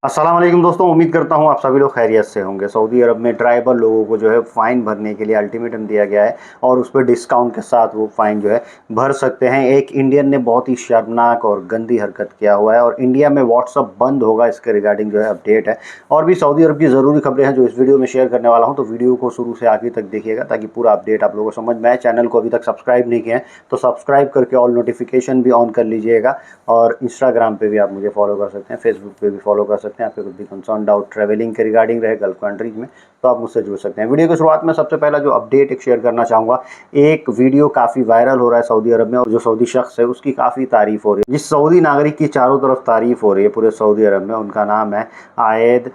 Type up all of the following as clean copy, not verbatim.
अस्सलाम वालेकुम दोस्तों, उम्मीद करता हूँ आप सभी लोग खैरियत से होंगे। सऊदी अरब में ड्राइवर लोगों को जो है फ़ाइन भरने के लिए अल्टीमेटम दिया गया है और उस पर डिस्काउंट के साथ वो फ़ाइन जो है भर सकते हैं। एक इंडियन ने बहुत ही शर्मनाक और गंदी हरकत किया हुआ है और इंडिया में व्हाट्सअप बंद होगा, इसके रिगार्डिंग जो है अपडेट है। और भी सऊदी अरब की ज़रूरी खबरें हैं जो इस वीडियो में शेयर करने वाला हूँ, तो वीडियो को शुरू से आखिर तक देखिएगा ताकि पूरा अपडेट आप लोगों को समझ में आए। चैनल को अभी तक सब्सक्राइब नहीं किया है तो सब्सक्राइब करके ऑल नोटिफिकेशन भी ऑन कर लीजिएगा। और इंस्टाग्राम पे भी आप मुझे फॉलो कर सकते हैं, फेसबुक पे भी फॉलो कर सकते हैं। आपके कुछ भी कंसर्न डाउट ट्रैवलिंग के रिगार्डिंग रहे गल्फ कंट्रीज में तो आप मुझसे जुड़ सकते हैं। वीडियो की शुरुआत में सबसे पहला जो अपडेट एक शेयर करना चाहूँगा, एक वीडियो काफ़ी वायरल हो रहा है सऊदी अरब में और जो सऊदी शख्स है उसकी काफ़ी तारीफ हो रही है। जिस सऊदी नागरिक की चारों तरफ तारीफ हो रही है पूरे सऊदी अरब में, उनका नाम है आयद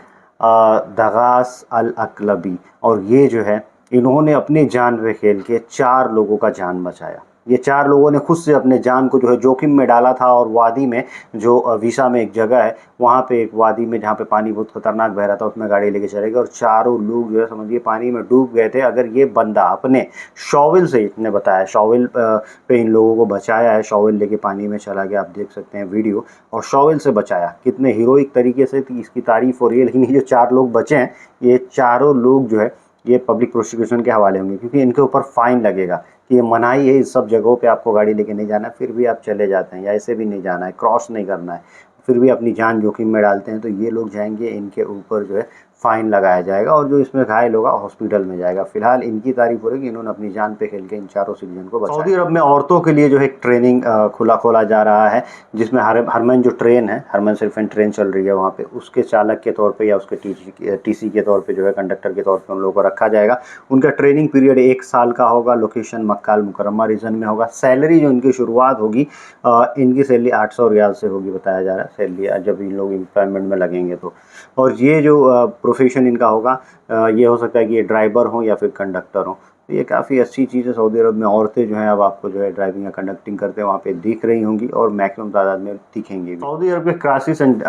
दगास अल अकलबी। और ये जो है इन्होंने अपनी जान पे खेल के 4 लोगों का जान बचाया। ये 4 लोगों ने खुद से अपने जान को जो है जोखिम में डाला था। और वादी में जो वीसा में एक जगह है, वहाँ पे एक वादी में जहाँ पे पानी बहुत खतरनाक बह रहा था, उसमें गाड़ी लेके चले गए और चारों लोग जो है समझिए पानी में डूब गए थे। अगर ये बंदा अपने शॉवेल से, इसने बताया शॉवेल पे इन लोगों को बचाया है, शॉवेल लेके पानी में चला गया, आप देख सकते हैं वीडियो, और शॉवेल से बचाया। कितने हीरोइक तरीके से इसकी तारीफ हो रही है। लेकिन ये जो 4 लोग बचे हैं, ये चारों लोग जो है ये पब्लिक प्रोसिक्यूशन के हवाले होंगे क्योंकि इनके ऊपर फ़ाइन लगेगा कि ये मनाही है इस सब जगहों पे आपको गाड़ी लेके नहीं जाना है, फिर भी आप चले जाते हैं, या ऐसे भी नहीं जाना है, क्रॉस नहीं करना है, फिर भी अपनी जान जोखिम में डालते हैं, तो ये लोग जाएंगे, इनके ऊपर जो है फ़ाइन लगाया जाएगा और जो इसमें घायल होगा हॉस्पिटल में जाएगा। फिलहाल इनकी तारीफ हो रही है कि इन्होंने अपनी जान पे खेल के इन चारों सिटीजन को बचाया। सऊदी अरब में औरतों के लिए जो है एक ट्रेनिंग खोला जा रहा है, जिसमें हरमन जो ट्रेन है, हरमन सिर्फन ट्रेन चल रही है वहाँ पे, उसके चालक के तौर पे या उसके टीसी के तौर पे जो है, कंडक्टर के तौर पे उन लोगों को रखा जाएगा। उनका ट्रेनिंग पीरियड 1 साल का होगा। लोकेशन मक्का अल मुकर्रमा रीजन में होगा। सैलरी जो इनकी शुरुआत होगी, इनकी सैलरी 800 रियाल से होगी बताया जा रहा है, सैलरी जब इन लोग एम्प्लॉयमेंट में लगेंगे तो। और ये जो प्रोफेशन इनका होगा, ये हो सकता है कि ये ड्राइवर हों या फिर कंडक्टर हों। तो ये काफ़ी अच्छी चीज़ है। सऊदी अरब में औरतें जो हैं अब आपको जो है ड्राइविंग या कंडक्टिंग करते हैं वहाँ पे दिख रही होंगी और मैक्सिमम तादाद में दिखेंगी भी। सऊदी अरब के क्राइसिस एंड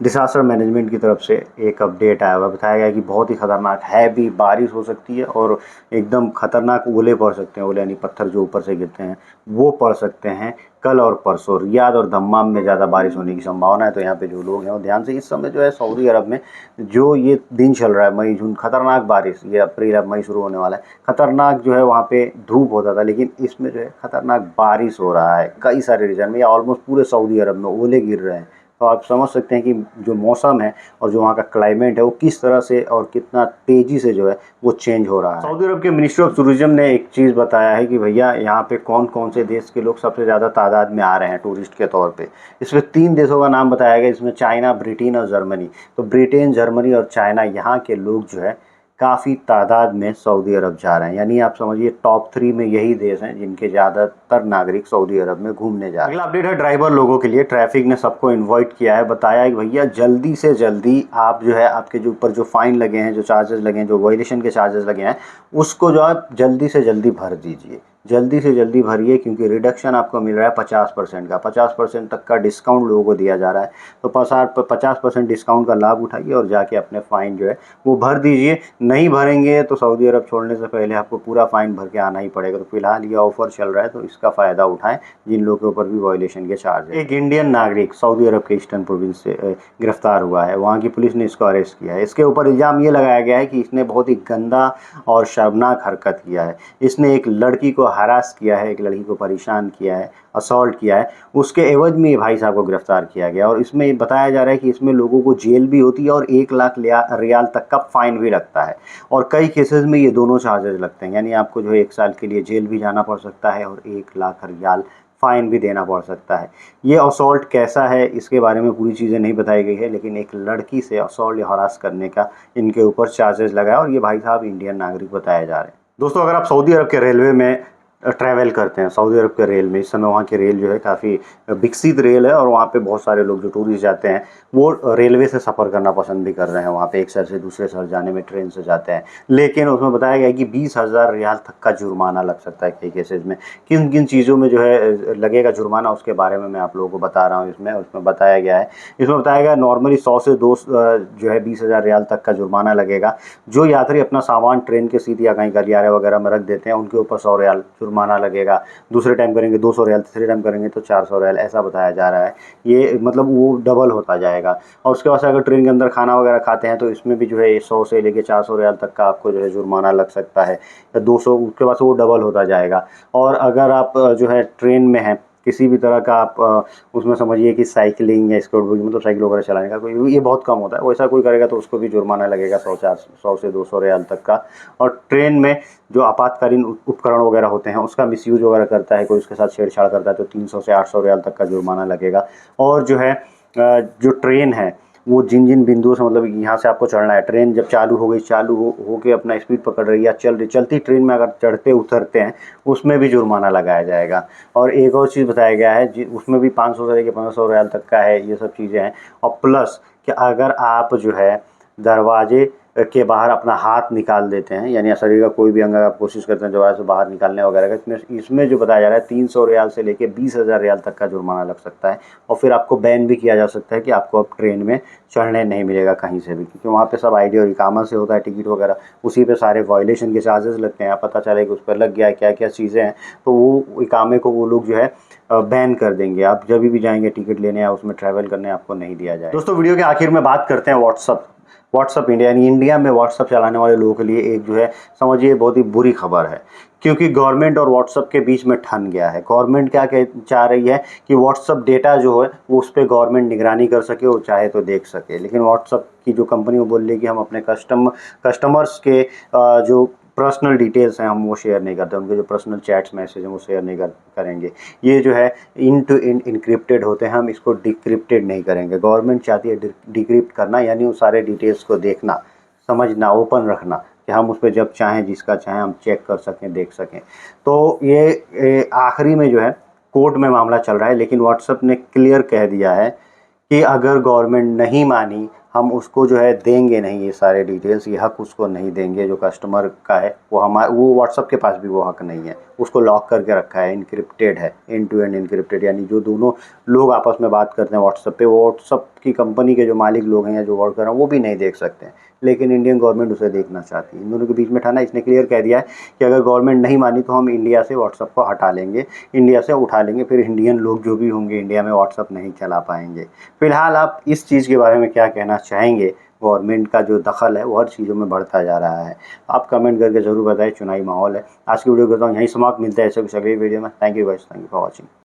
डिसास्टर मैनेजमेंट की तरफ से एक अपडेट आया हुआ, बताया गया कि बहुत ही ख़तरनाक है भी बारिश हो सकती है और एकदम ख़तरनाक ओले पड़ सकते हैं। ओले यानी पत्थर जो ऊपर से गिरते हैं वो पड़ सकते हैं। कल और परसों रियाद और दम्माम में ज़्यादा बारिश होने की संभावना है। तो यहाँ पे जो लोग हैं वो ध्यान से, इस समय जो है सऊदी अरब में जो ये दिन चल रहा है मई जून, खतरनाक बारिश, ये अप्रैल अब मई शुरू होने वाला है, खतरनाक जो है वहाँ पे धूप होता था, लेकिन इसमें जो है खतरनाक बारिश हो रहा है कई सारे रीजन में, या ऑलमोस्ट पूरे सऊदी अरब में ओले गिर रहे हैं। तो आप समझ सकते हैं कि जो मौसम है और जो वहाँ का क्लाइमेट है वो किस तरह से और कितना तेज़ी से जो है वो चेंज हो रहा है। सऊदी अरब के मिनिस्ट्री ऑफ टूरिज्म ने एक चीज़ बताया है कि भैया यहाँ पे कौन कौन से देश के लोग सबसे ज़्यादा तादाद में आ रहे हैं टूरिस्ट के तौर पे। इसमें 3 देशों का नाम बताया गया, इसमें चाइना, ब्रिटेन और जर्मनी। तो ब्रिटेन, जर्मनी और चाइना, यहाँ के लोग जो है काफ़ी तादाद में सऊदी अरब जा रहे हैं। यानी आप समझिए टॉप 3 में यही देश हैं जिनके ज़्यादातर नागरिक सऊदी अरब में घूमने जा रहे हैं। अगला अपडेट है ड्राइवर लोगों के लिए। ट्रैफिक ने सबको इन्वाइट किया है, बताया है कि भैया जल्दी से जल्दी आप जो है आपके जो ऊपर जो फ़ाइन लगे हैं, जो चार्जेस लगे हैं, जो वायलेशन के चार्जेस लगे हैं, उसको जो आप जल्दी से जल्दी भर दीजिए। जल्दी से जल्दी भरिए क्योंकि रिडक्शन आपको मिल रहा है 50% का, 50% तक का डिस्काउंट लोगों को दिया जा रहा है। तो 50% डिस्काउंट का लाभ उठाइए और जाके अपने फ़ाइन जो है वो भर दीजिए। नहीं भरेंगे तो सऊदी अरब छोड़ने से पहले आपको पूरा फ़ाइन भर के आना ही पड़ेगा। तो फिलहाल ये ऑफ़र चल रहा है तो इसका फ़ायदा उठाएं जिन लोगों के ऊपर भी वायलेशन के चार्ज है। एक इंडियन नागरिक सऊदी अरब के ईस्टर्न प्रोविंस से गिरफ्तार हुआ है, वहाँ की पुलिस ने इसको अरेस्ट किया है। इसके ऊपर इल्ज़ाम ये लगाया गया है कि इसने बहुत ही गंदा और शर्मनाक हरकत किया है। इसने एक लड़की को हरास किया है, एक लड़की को परेशान किया है, असॉल्ट किया है। उसके एवज में ये भाई साहब को गिरफ्तार किया गया और इसमें बताया जा रहा है कि इसमें लोगों को जेल भी होती है और 1 लाख रियाल तक का फ़ाइन भी लगता है। और कई केसेस में ये दोनों चार्जेस लगते हैं, यानी आपको जो है 1 साल के लिए जेल भी जाना पड़ सकता है और 1 लाख रियाल फ़ाइन भी देना पड़ सकता है। ये असॉल्ट कैसा है इसके बारे में पूरी चीज़ें नहीं बताई गई है, लेकिन एक लड़की से असॉल्ट या हरास करने का इनके ऊपर चार्जेस लगा है और ये भाई साहब इंडियन नागरिक बताए जा रहे हैं। दोस्तों, अगर आप सऊदी अरब के रेलवे में ट्रैवल करते हैं, सऊदी अरब के रेल में इस समय वहाँ की रेल जो है काफ़ी विकसित रेल है और वहाँ पे बहुत सारे लोग जो टूरिस्ट जाते हैं वो रेलवे से सफ़र करना पसंद भी कर रहे हैं। वहाँ पे एक शहर से दूसरे शहर जाने में ट्रेन से जाते हैं, लेकिन उसमें बताया गया है कि 20,000 रियाल तक का जुर्माना लग सकता है कई केसेज में। किन किन चीज़ों में जो है लगेगा जुर्माना, उसके बारे में मैं आप लोगों को बता रहा हूँ। उसमें बताया गया है, इसमें बताया गया नॉर्मली 100 से 2 जो है 20,000 रियाल तक का जुर्माना लगेगा। जो यात्री अपना सामान ट्रेन के सीट या कहीं गलियारे वगैरह में रख देते हैं उनके ऊपर 100 रियाल जुर्माना लगेगा, दूसरे टाइम करेंगे 200 रियाल, तीसरे टाइम करेंगे तो 400 रियाल, ऐसा बताया जा रहा है। ये मतलब वो डबल होता जाएगा। और उसके बाद से अगर ट्रेन के अंदर खाना वगैरह खाते हैं तो इसमें भी जो है 100 से लेके 400 रियाल तक का आपको जो है जुर्माना लग सकता है, या 200, उसके बाद से वो डबल होता जाएगा। और अगर आप जो है ट्रेन में हैं, किसी भी तरह का आप उसमें समझिए कि साइकिलिंग या स्कूटर, मतलब साइकिल वगैरह चलाने का कोई, ये बहुत कम होता है, वैसा कोई करेगा तो उसको भी जुर्माना लगेगा 100 से 200 रियाल तक का। और ट्रेन में जो आपातकालीन उपकरण वगैरह होते हैं उसका मिसयूज़ वगैरह करता है, कोई उसके साथ छेड़छाड़ करता है तो 300 से 800 रियाल तक का जुर्माना लगेगा। और जो है जो ट्रेन है वो जिन जिन बिंदुओं से, मतलब यहाँ से आपको चढ़ना है, ट्रेन जब चालू हो गई, चालू हो के अपना स्पीड पकड़ रही है या चलती ट्रेन में अगर चढ़ते उतरते हैं उसमें भी जुर्माना लगाया जाएगा। और एक और चीज़ बताया गया है उसमें भी 500 से लेकर 1500 रियाल तक का है, ये सब चीज़ें हैं। और प्लस कि अगर आप जो है दरवाजे के बाहर अपना हाथ निकाल देते हैं, यानी शरीर का कोई भी अंग आप कोशिश करते हैं दरवाजे से बाहर निकालने वगैरह का, इसमें जो बताया जा रहा है 300 रियाल से लेके 20,000 रियाल तक का जुर्माना लग सकता है। और फिर आपको बैन भी किया जा सकता है कि आपको अब ट्रेन में चढ़ने नहीं मिलेगा कहीं से भी, क्योंकि वहाँ पे सब आईडी और इकामा से होता है टिकट वगैरह, उसी पे सारे वायलेशन के चार्जेस लगते हैं। पता चले कि उस पर लग गया है, क्या क्या चीज़ें हैं, तो वो इकामे को वो लोग जो है बैन कर देंगे। आप जब भी जाएंगे टिकट लेने या उसमें ट्रैवल करने आपको नहीं दिया जाए। दोस्तों वीडियो के आखिर में बात करते हैं व्हाट्सअप इंडिया, यानी इंडिया में व्हाट्सअप चलाने वाले लोगों के लिए एक जो है समझिए बहुत ही बुरी खबर है, क्योंकि गवर्नमेंट और व्हाट्सअप के बीच में ठन गया है। गवर्नमेंट क्या चाह रही है कि व्हाट्सअप डेटा जो है वो उस पर गवर्नमेंट निगरानी कर सके, वो चाहे तो देख सके, लेकिन व्हाट्सअप की जो कंपनी वो बोल रही है कि हम अपने कस्टमर्स के जो पर्सनल डिटेल्स हैं हम वो शेयर नहीं करते, उनके जो पर्सनल चैट्स मैसेज हैं वो शेयर नहीं करेंगे। ये जो है इन टू इन इनक्रिप्टेड होते हैं, हम इसको डिक्रिप्टेड नहीं करेंगे। गवर्नमेंट चाहती है डिक्रिप्ट करना, यानी उन सारे डिटेल्स को देखना, समझना, ओपन रखना, कि हम उस पर जब चाहें जिसका चाहें हम चेक कर सकें, देख सकें। तो ये आखिरी में जो है कोर्ट में मामला चल रहा है, लेकिन व्हाट्सएप ने क्लियर कह दिया है कि अगर गवर्नमेंट नहीं मानी हम उसको जो है देंगे नहीं, ये सारे डिटेल्स, ये हक उसको नहीं देंगे जो कस्टमर का है। वो व्हाट्सअप के पास भी वो हक नहीं है, उसको लॉक करके रखा है, इनक्रिप्टेड है, एंड टू एंड इनक्रिप्टेड, यानी जो दोनों लोग आपस में बात करते हैं व्हाट्सएप पे, वो व्हाट्सएप की कंपनी के जो मालिक लोग हैं या जो वर्क कर रहे हैं वो भी नहीं देख सकते हैं, लेकिन इंडियन गवर्नमेंट उसे देखना चाहती है। इन दोनों के बीच में ठाना, इसने क्लियर कह दिया है कि अगर गवर्नमेंट नहीं मानी तो हम इंडिया से व्हाट्सएप को हटा लेंगे, इंडिया से उठा लेंगे, फिर इंडियन लोग जो भी होंगे इंडिया में व्हाट्सएप नहीं चला पाएंगे। फिलहाल आप इस चीज़ के बारे में क्या कहना चाहेंगे? गवर्नमेंट का जो दखल है वो हर चीज़ों में बढ़ता जा रहा है। आप कमेंट करके ज़रूर बताएं, चुनावी माहौल है। आज की वीडियो करता हूँ यहीं समाप्त, मिलता है ऐसे कुछ अगली वीडियो में। Thank you guys, thank you for watching.